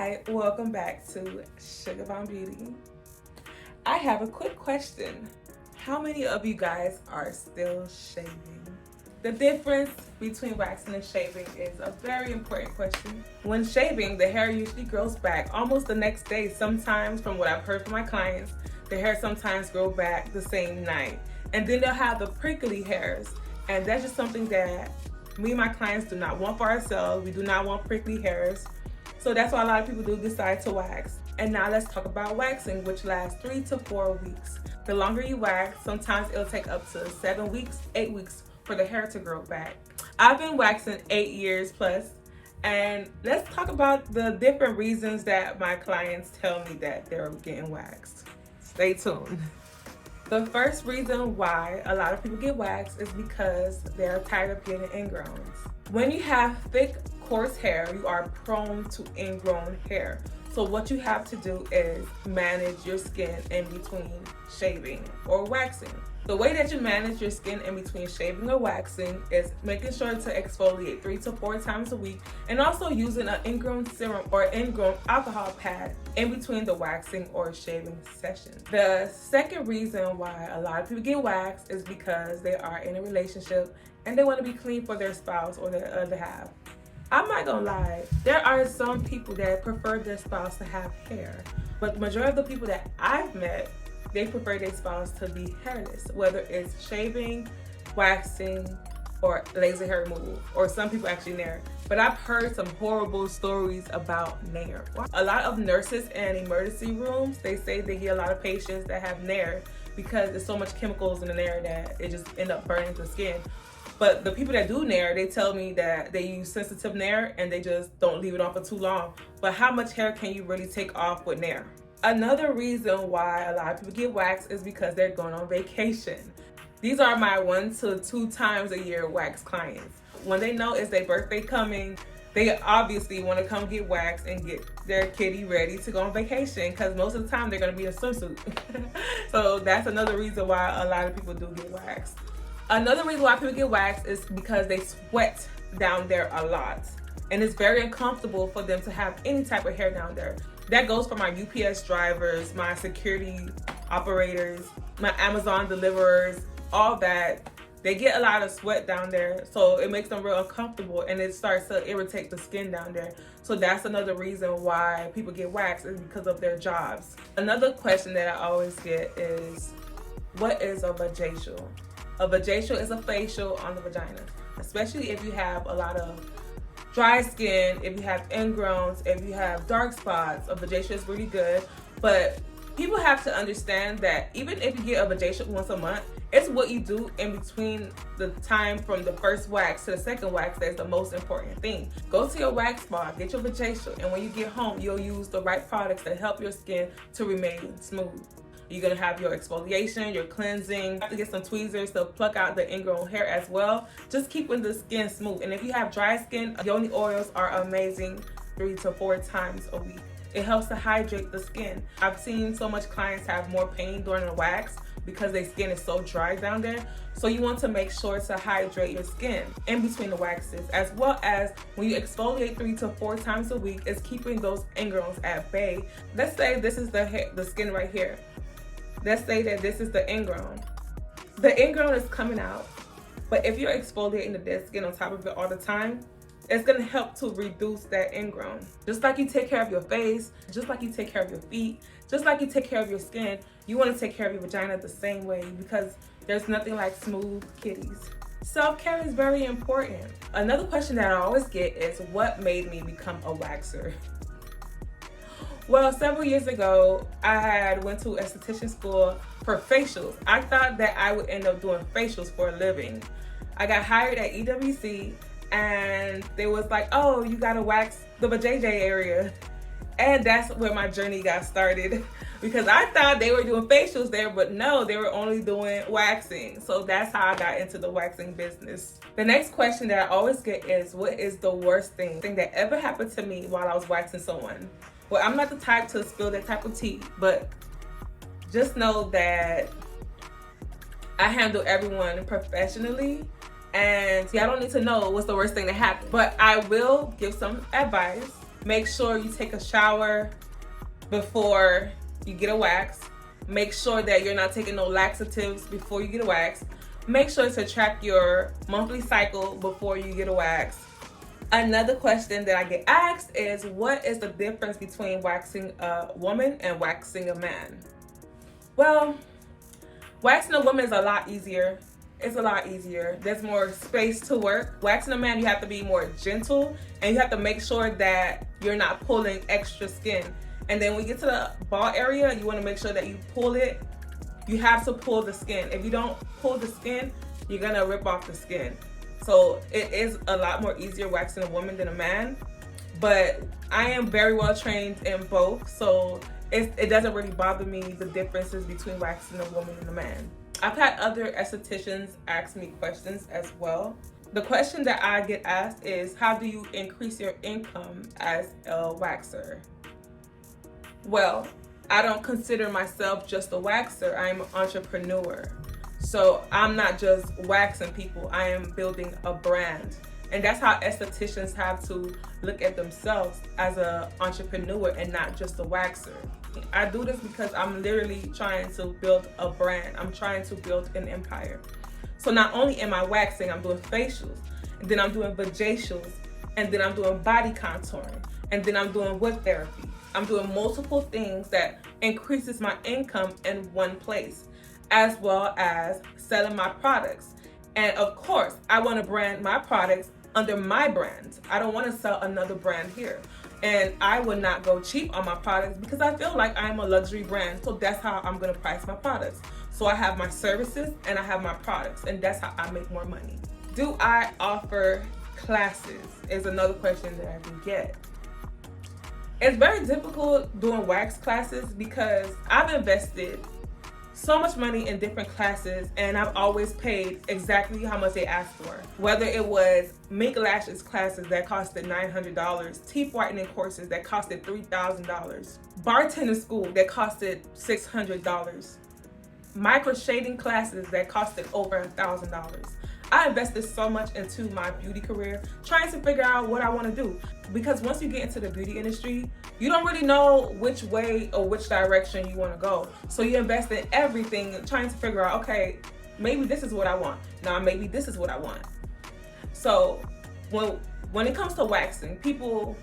Hi, welcome back to Sugabombbeauty. I have a quick question. How many of you guys are still shaving? The difference between waxing and shaving is a very important question. When shaving, the hair usually grows back almost the next day. Sometimes, from what I've heard from my clients, the hair sometimes grow back the same night. And then they'll have the prickly hairs. And that's just something that me and my clients do not want for ourselves. We do not want prickly hairs. So that's why a lot of people do decide to wax. And now let's talk about waxing, which lasts 3 to 4 weeks. The longer you wax, sometimes it'll take up to 7 weeks, 8 weeks for the hair to grow back. I've been waxing 8 years plus, and let's talk about the different reasons that my clients tell me that they're getting waxed. Stay tuned. The first reason why a lot of people get waxed is because they're tired of getting ingrowns. When you have thick, coarse hair, you are prone to ingrown hair. So what you have to do is manage your skin in between shaving or waxing. The way that you manage your skin in between shaving or waxing is making sure to exfoliate 3 to 4 times a week, and also using an ingrown serum or ingrown alcohol pad in between the waxing or shaving sessions. The second reason why a lot of people get waxed is because they are in a relationship and they want to be clean for their spouse or their other half. I'm not gonna lie, there are some people that prefer their spouse to have hair, but the majority of the people that I've met, they prefer their spouse to be hairless, whether it's shaving, waxing, or laser hair removal, or some people actually nair. But I've heard some horrible stories about nair. A lot of nurses in emergency rooms, they say they get a lot of patients that have nair because there's so much chemicals in the nair that it just end up burning the skin. But the people that do nair, they tell me that they use sensitive nair and they just don't leave it on for too long. But how much hair can you really take off with nair? Another reason why a lot of people get waxed is because they're going on vacation. These are my 1 to 2 times a year wax clients. When they know it's their birthday coming, they obviously want to come get waxed and get their kitty ready to go on vacation, because most of the time they're going to be in a swimsuit. So that's another reason why a lot of people do get waxed. Another reason why people get waxed is because they sweat down there a lot. And it's very uncomfortable for them to have any type of hair down there. That goes for my UPS drivers, my security operators, my Amazon deliverers, all that. They get a lot of sweat down there, so it makes them real uncomfortable and it starts to irritate the skin down there. So that's another reason why people get waxed, is because of their jobs. Another question that I always get is, what is a vajacial? A vajacial is a facial on the vagina, especially if you have a lot of dry skin, if you have ingrowns, if you have dark spots. A vajacial is really good, but people have to understand that even if you get a vajacial once a month, it's what you do in between the time from the first wax to the second wax that's the most important thing. Go to your wax spa, get your vajacial, and when you get home, you'll use the right products that help your skin to remain smooth. You're gonna have your exfoliation, your cleansing. You have to get some tweezers to pluck out the ingrown hair as well, just keeping the skin smooth. And if you have dry skin, Yoni oils are amazing 3 to 4 times a week. It helps to hydrate the skin. I've seen so much clients have more pain during the wax because their skin is so dry down there. So you want to make sure to hydrate your skin in between the waxes, as well as when you exfoliate 3 to 4 times a week, is keeping those ingrowns at bay. Let's say this is the skin right here. Let's say that this is the ingrown. The ingrown is coming out, but if you're exfoliating the dead skin on top of it all the time, it's gonna help to reduce that ingrown. Just like you take care of your face, just like you take care of your feet, just like you take care of your skin, you wanna take care of your vagina the same way, because there's nothing like smooth kitties. Self-care is very important. Another question that I always get is, what made me become a waxer? Well, several years ago, I had went to esthetician school for facials. I thought that I would end up doing facials for a living. I got hired at EWC, and they was like, oh, you gotta wax the vajayjay area. And that's where my journey got started, because I thought they were doing facials there, but no, they were only doing waxing. So that's how I got into the waxing business. The next question that I always get is, what is the worst thing that ever happened to me while I was waxing someone? Well, I'm not the type to spill that type of tea, but just know that I handle everyone professionally, and I don't need to know what's the worst thing that happened, but I will give some advice Make sure you take a shower before you get a wax. Make sure that you're not taking no laxatives before you get a wax. Make sure to track your monthly cycle before you get a wax. Another question that I get asked is, what is the difference between waxing a woman and waxing a man? Well, waxing a woman is a lot easier. It's a lot easier. There's more space to work. Waxing a man, you have to be more gentle, and you have to make sure that you're not pulling extra skin. And then when you get to the ball area, you want to make sure that you pull it. You have to pull the skin. If you don't pull the skin, you're gonna rip off the skin. So it is a lot more easier waxing a woman than a man. But I am very well trained in both, so it doesn't really bother me, the differences between waxing a woman and a man. I've had other estheticians ask me questions as well. The question that I get asked is, how do you increase your income as a waxer? Well, I don't consider myself just a waxer. I'm an entrepreneur. So I'm not just waxing people, I am building a brand. And that's how estheticians have to look at themselves, as an entrepreneur and not just a waxer. I do this because I'm literally trying to build a brand. I'm trying to build an empire. So not only am I waxing, I'm doing facials, and then I'm doing vajacials, and then I'm doing body contouring, and then I'm doing wood therapy. I'm doing multiple things that increases my income in one place, as well as selling my products. And of course, I want to brand my products under my brand. I don't want to sell another brand here. And I would not go cheap on my products because I feel like I'm a luxury brand. So that's how I'm going to price my products. So I have my services and I have my products, and that's how I make more money. Do I offer classes? Is another question that I can get. It's very difficult doing wax classes because I've invested so much money in different classes, and I've always paid exactly how much they asked for. Whether it was mink lashes classes that costed $900, teeth whitening courses that costed $3,000, bartender school that costed $600, micro shading classes that costed over $1,000. I invested so much into my beauty career, trying to figure out what I want to do. Because once you get into the beauty industry, you don't really know which way or which direction you want to go. So you invest in everything, trying to figure out, okay, maybe this is what I want. Now maybe this is what I want. So when it comes to waxing, people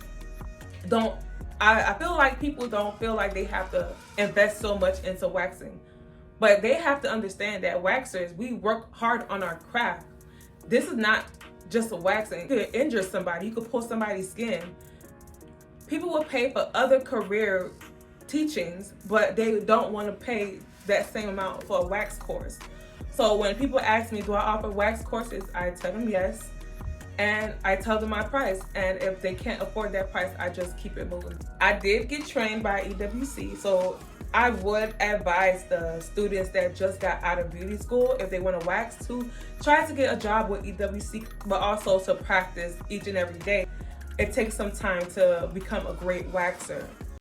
don't, I feel like people don't feel like they have to invest so much into waxing. But they have to understand that waxers, we work hard on our craft. This is not just a waxing. You could injure somebody, you could pull somebody's skin. People will pay for other career teachings, but they don't want to pay that same amount for a wax course. So when people ask me, do I offer wax courses? I tell them yes, and I tell them my price. And if they can't afford that price, I just keep it moving. I did get trained by EWC, so I would advise the students that just got out of beauty school, if they want to wax, to try to get a job with EWC, but also to practice each and every day. It takes some time to become a great waxer.